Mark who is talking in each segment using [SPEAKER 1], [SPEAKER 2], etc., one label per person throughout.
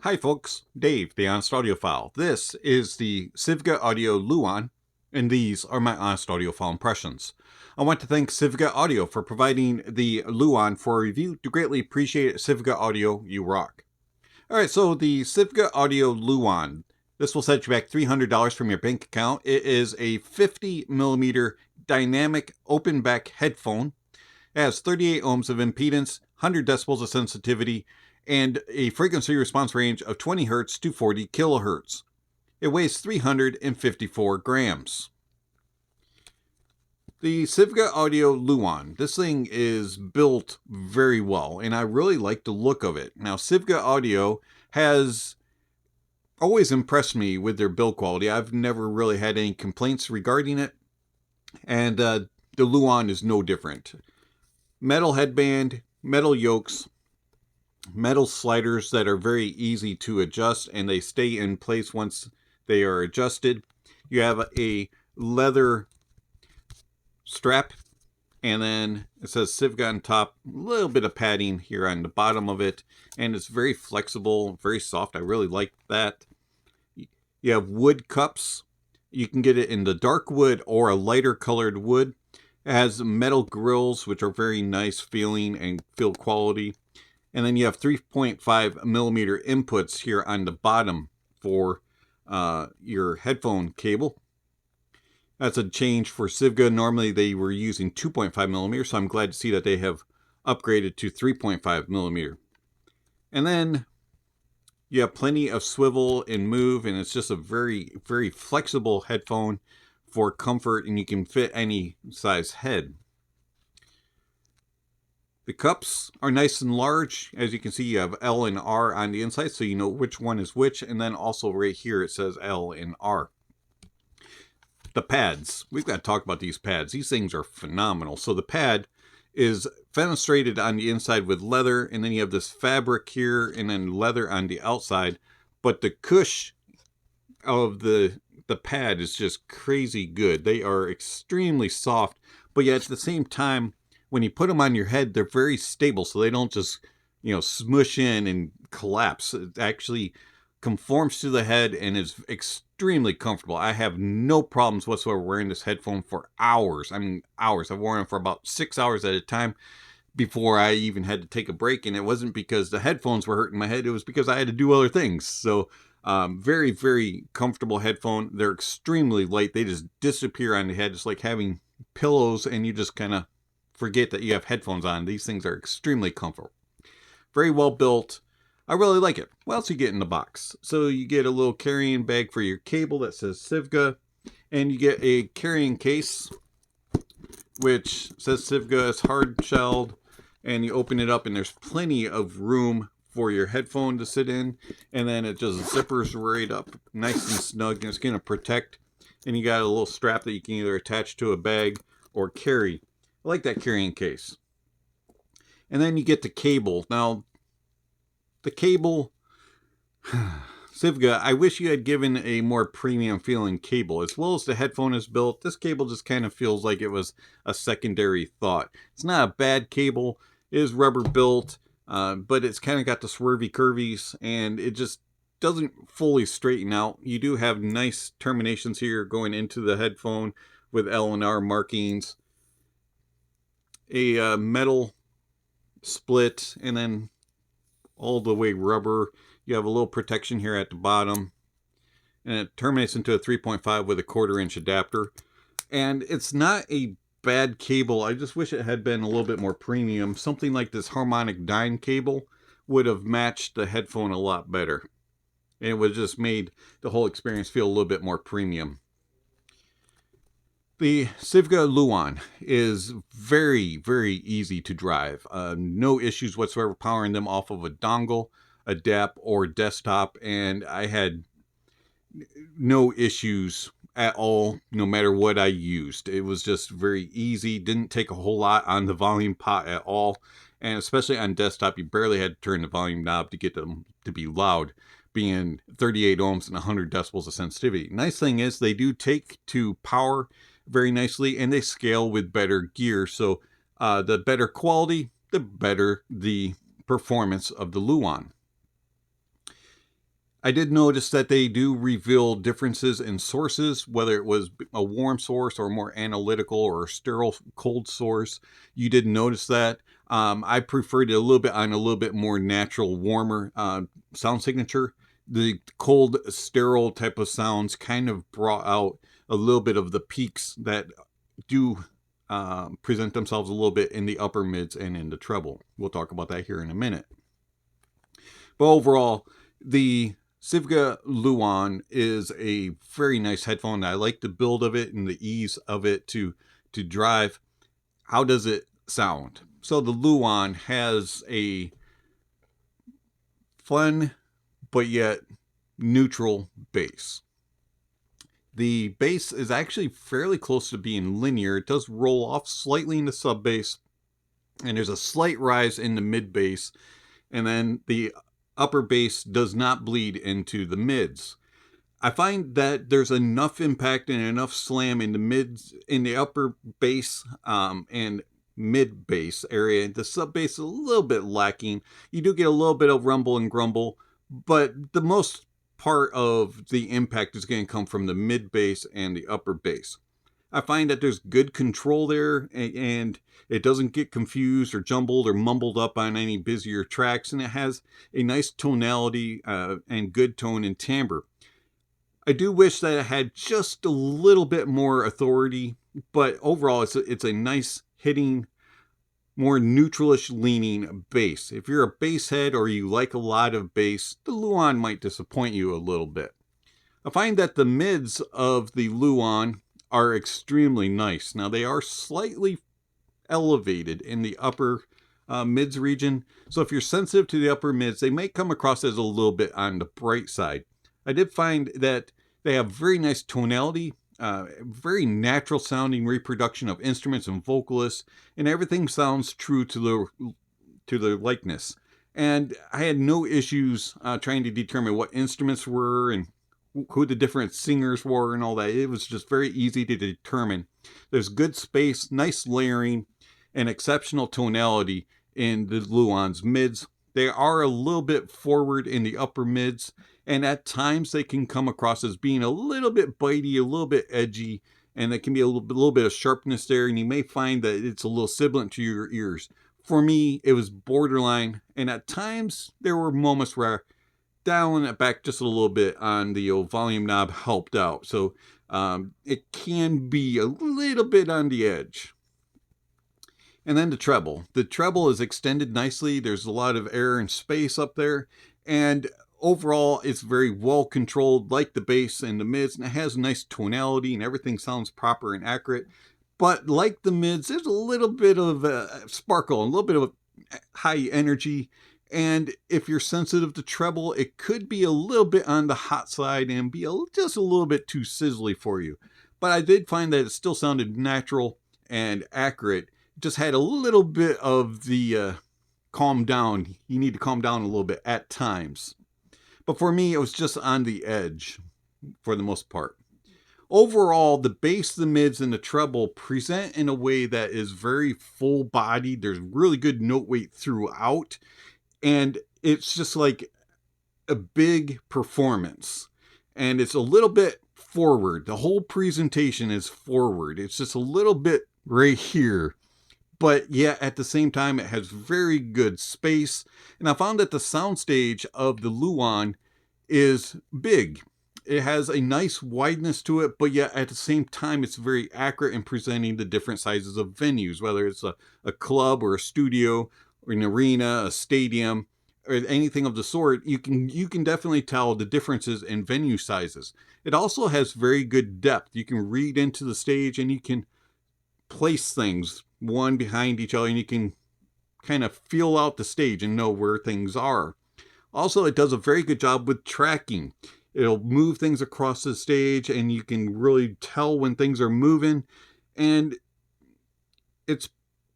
[SPEAKER 1] Hi folks, Dave, the Honest Audiophile. This is the Sivga Audio Luan, and these are my Honest Audiophile impressions. I want to thank Sivga Audio for providing the Luan for a review. Do greatly appreciate it. Sivga Audio, you rock. Alright, so the Sivga Audio Luan. This will set you back $300 from your bank account. It is a 50mm dynamic open back headphone. It has 38 ohms of impedance, 100 decibels of sensitivity, and a frequency response range of 20 Hz to 40 kHz. It weighs 354 grams. The Sivga Audio Luan. This thing is built very well, and I really like the look of it. Now, Sivga Audio has always impressed me with their build quality. I've never really had any complaints regarding it, and the Luan is no different. Metal headband, metal yokes, metal sliders that are very easy to adjust, and they stay in place once they are adjusted. You have a leather strap, and then it says Sivga on top, a little bit of padding here on the bottom of it, and it's very flexible, very soft. I really like that. You have wood cups. You can get it in the dark wood or a lighter colored wood. It has metal grills, which are very nice feeling and feel quality. And then you have 3.5mm inputs here on the bottom for your headphone cable. That's a change for Sivga. Normally they were using 2.5mm, so I'm glad to see that they have upgraded to 3.5mm. And then you have plenty of swivel and move, and it's just a very, very flexible headphone for comfort, and you can fit any size head. The cups are nice and large. As you can see, you have L and R on the inside, so you know which one is which. And then also right here, it says L and R. The pads. We've got to talk about these pads. These things are phenomenal. So the pad is fenestrated on the inside with leather, and then you have this fabric here, and then leather on the outside. But the cush of the pad is just crazy good. They are extremely soft, but yet at the same time, when you put them on your head, they're very stable, so they don't just, smush in and collapse. It actually conforms to the head and is extremely comfortable. I have no problems whatsoever wearing this headphone for hours. I mean, hours. I've worn it for about 6 hours at a time before I even had to take a break, and it wasn't because the headphones were hurting my head. It was because I had to do other things. So, very, very comfortable headphone. They're extremely light. They just disappear on the head. It's like having pillows, and you just kind of forget that you have headphones on. These things are extremely comfortable. Very well built. I really like it. What else you get in the box? So you get a little carrying bag for your cable that says Sivga, and you get a carrying case which says Sivga. It's hard shelled, and you open it up and there's plenty of room for your headphone to sit in, and then it just zippers right up nice and snug, and it's going to protect. And you got a little strap that you can either attach to a bag or carry. I like that carrying case. And then you get the cable. Now, the cable, Sivga, I wish you had given a more premium feeling cable. As well as the headphone is built, this cable just kind of feels like it was a secondary thought. It's not a bad cable. It is rubber built, but it's kind of got the swervy curvies, and it just doesn't fully straighten out. You do have nice terminations here going into the headphone with L and R markings. A metal split, and then all the way rubber. You have a little protection here at the bottom, and it terminates into a 3.5 with a 1/4-inch adapter. And it's not a bad cable. I just wish it had been a little bit more premium. Something like this harmonic dyne cable would have matched the headphone a lot better, and it would have just made the whole experience feel a little bit more premium. The Sivga Luan is very, very easy to drive. No issues whatsoever powering them off of a dongle, a DAP, or desktop, and I had no issues at all, no matter what I used. It was just very easy. Didn't take a whole lot on the volume pot at all, and especially on desktop, you barely had to turn the volume knob to get them to be loud, being 38 ohms and 100 decibels of sensitivity. Nice thing is they do take to power very nicely, and they scale with better gear, so the better quality, the better the performance of the Luan. I did notice that they do reveal differences in sources, whether it was a warm source or more analytical or a sterile cold source. You did notice that. I preferred it a little bit on a little bit more natural, warmer sound signature. The cold, sterile type of sounds kind of brought out a little bit of the peaks that do present themselves a little bit in the upper mids and in the treble. We'll talk about that here in a minute. But overall, the Sivga Luan is a very nice headphone. I like the build of it and the ease of it to drive. How does it sound? So the Luan has a fun but yet neutral bass. The bass is actually fairly close to being linear. It does roll off slightly in the sub bass, and there's a slight rise in the mid bass, and then the upper bass does not bleed into the mids. I find that there's enough impact and enough slam in the mids, in the upper bass and mid bass area. The sub bass is a little bit lacking. You do get a little bit of rumble and grumble, but the most part of the impact is going to come from the mid bass and the upper bass. I find that there's good control there, and it doesn't get confused or jumbled or mumbled up on any busier tracks, and it has a nice tonality and good tone and timbre. I do wish that it had just a little bit more authority, but overall it's a nice hitting, more neutralish leaning bass. If you're a bass head or you like a lot of bass, the Luan might disappoint you a little bit. I find that the mids of the Luan are extremely nice. Now they are slightly elevated in the upper mids region, so if you're sensitive to the upper mids, they may come across as a little bit on the bright side. I did find that they have very nice tonality, very natural sounding reproduction of instruments and vocalists, and everything sounds true to the likeness. And I had no issues trying to determine what instruments were and who the different singers were and all that. It was just very easy to determine. There's good space, nice layering, and exceptional tonality in the Luan's mids. They are a little bit forward in the upper mids, and at times they can come across as being a little bit bitey, a little bit edgy, and there can be a little bit of sharpness there, and you may find that it's a little sibilant to your ears. For me, it was borderline, and at times there were moments where dialing it back just a little bit on the old volume knob helped out. So it can be a little bit on the edge. And then the treble. The treble is extended nicely. There's a lot of air and space up there. And overall, it's very well controlled, like the bass and the mids. And it has nice tonality and everything sounds proper and accurate. But like the mids, there's a little bit of a sparkle, a little bit of a high energy. And if you're sensitive to treble, it could be a little bit on the hot side and be just a little bit too sizzly for you. But I did find that it still sounded natural and accurate. It just had a little bit of the calm down. You need to calm down a little bit at times. But for me, it was just on the edge for the most part. Overall, the bass, the mids, and the treble present in a way that is very full-bodied. There's really good note weight throughout. And it's just like a big performance. And it's a little bit forward. The whole presentation is forward. It's just a little bit right here. But yet at the same time, it has very good space. And I found that the soundstage of the Luan is big. It has a nice wideness to it, but yet at the same time, it's very accurate in presenting the different sizes of venues, whether it's a club or a studio or an arena, a stadium, or anything of the sort. You can definitely tell the differences in venue sizes. It also has very good depth. You can read into the stage and you can place things one behind each other, and you can kind of feel out the stage and know where things are. Also, it does a very good job with tracking. It'll move things across the stage and you can really tell when things are moving, and it's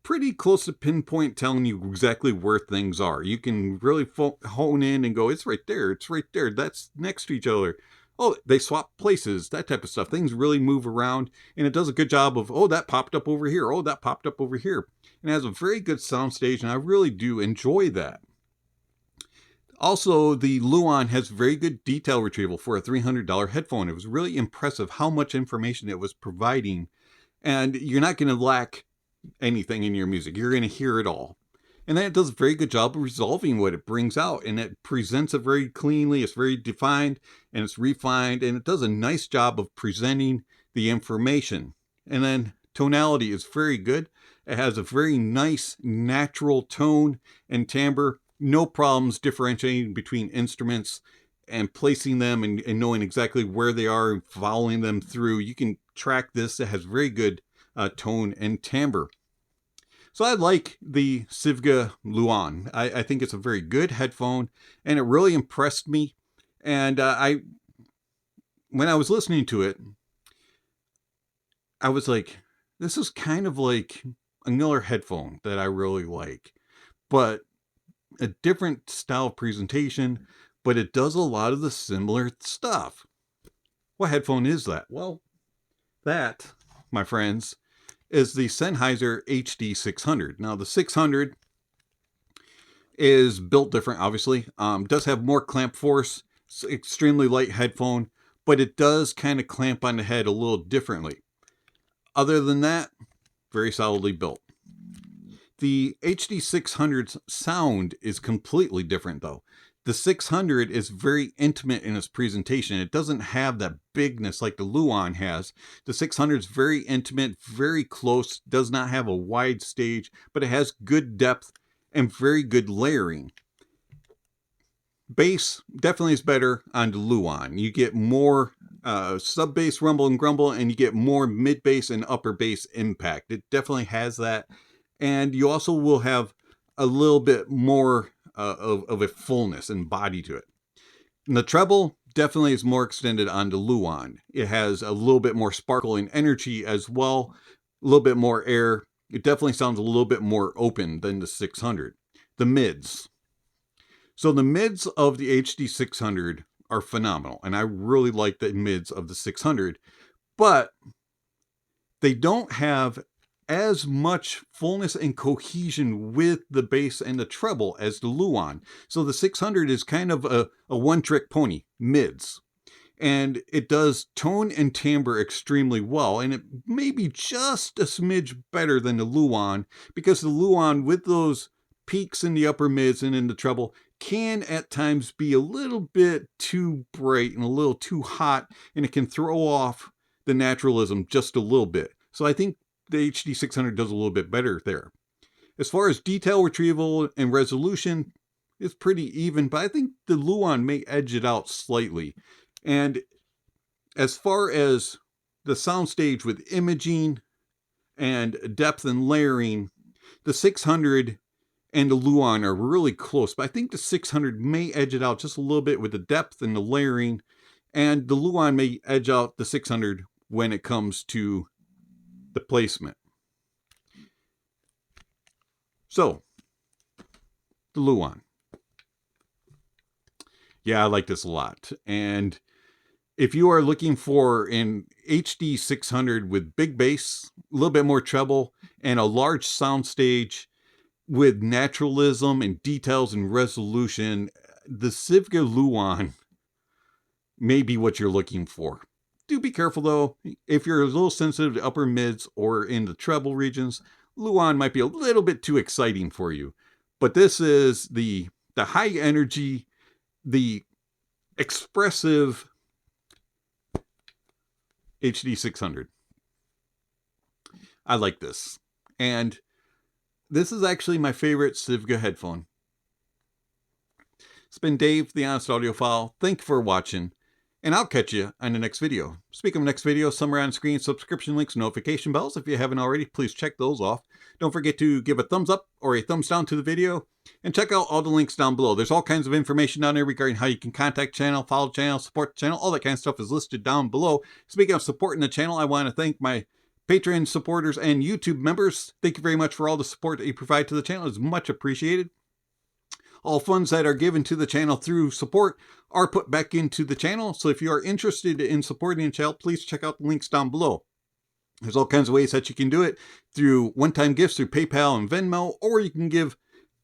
[SPEAKER 1] pretty close to pinpoint telling you exactly where things are. You can really hone in and go, it's right there, it's right there, that's next to each other. Oh, they swap places, that type of stuff. Things really move around, and it does a good job of, oh, that popped up over here, oh, that popped up over here. And it has a very good sound stage, and I really do enjoy that. Also, the Luan has very good detail retrieval for a $300 headphone. It was really impressive how much information it was providing, and you're not going to lack anything in your music. You're going to hear it all. And then it does a very good job of resolving what it brings out, and it presents it very cleanly. It's very defined and it's refined, and it does a nice job of presenting the information. And then tonality is very good. It has a very nice natural tone and timbre. No problems differentiating between instruments and placing them and knowing exactly where they are and following them through. You can track this. It has very good tone and timbre. So I like the Sivga Luan. I think it's a very good headphone, and it really impressed me. And when I was listening to it, I was like, this is kind of like another headphone that I really like, but a different style of presentation, but it does a lot of the similar stuff. What headphone is that? Well, that, my friends, is the Sennheiser HD600. Now, the 600 is built different, obviously. Does have more clamp force. It's an extremely light headphone, but it does kind of clamp on the head a little differently. Other than that, very solidly built. The HD600's sound is completely different, though. The 600 is very intimate in its presentation. It doesn't have that bigness like the Luan has. The 600 is very intimate, very close, does not have a wide stage, but it has good depth and very good layering. Bass definitely is better on the Luan. You get more sub bass rumble and grumble, and you get more mid bass and upper bass impact. It definitely has that. And you also will have a little bit more of a fullness and body to it. And the treble definitely is more extended on the Luan. It has a little bit more sparkle and energy as well, a little bit more air. It definitely sounds a little bit more open than the 600. The mids. So the mids of the HD600 are phenomenal, and I really like the mids of the 600, but they don't have as much fullness and cohesion with the bass and the treble as the Luan. So the 600 is kind of a one-trick pony, mids. And it does tone and timbre extremely well, and it may be just a smidge better than the Luan, because the Luan, with those peaks in the upper mids and in the treble, can at times be a little bit too bright and a little too hot, and it can throw off the naturalism just a little bit. So I think the HD600 does a little bit better there. As far as detail retrieval and resolution, it's pretty even, but I think the Luan may edge it out slightly. And as far as the soundstage with imaging and depth and layering, the 600 and the Luan are really close, but I think the 600 may edge it out just a little bit with the depth and the layering, and the Luan may edge out the 600 when it comes to the placement. So, the Luan. Yeah, I like this a lot. And if you are looking for an HD600 with big bass, a little bit more treble, and a large soundstage with naturalism and details and resolution, the Sivga Luan may be what you're looking for. Do be careful though. If you're a little sensitive to upper mids or in the treble regions, Luan might be a little bit too exciting for you. But this is the high energy, the expressive HD600. I like this. And this is actually my favorite Sivga headphone. It's been Dave, the Honest Audiophile. Thank you for watching. And I'll catch you on the next video. Speaking of next video, somewhere on the screen, subscription links, notification bells. If you haven't already, please check those off. Don't forget to give a thumbs up or a thumbs down to the video. And check out all the links down below. There's all kinds of information down there regarding how you can contact the channel, follow the channel, support the channel. All that kind of stuff is listed down below. Speaking of supporting the channel, I want to thank my Patreon supporters and YouTube members. Thank you very much for all the support that you provide to the channel. It's much appreciated. All funds that are given to the channel through support are put back into the channel. So if you are interested in supporting the channel, please check out the links down below. There's all kinds of ways that you can do it, through one-time gifts through PayPal and Venmo, or you can give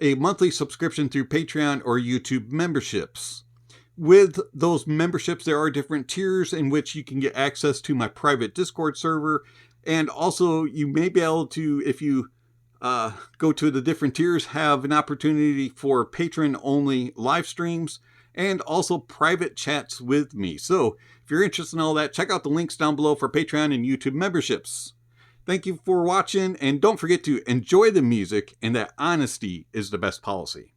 [SPEAKER 1] a monthly subscription through Patreon or YouTube memberships. With those memberships, there are different tiers in which you can get access to my private Discord server. And also, you may be able to, if you go to the different tiers, have an opportunity for patron-only live streams and also private chats with me. So, if you're interested in all that, check out the links down below for Patreon and YouTube memberships. Thank you for watching, and don't forget to enjoy the music and that honesty is the best policy.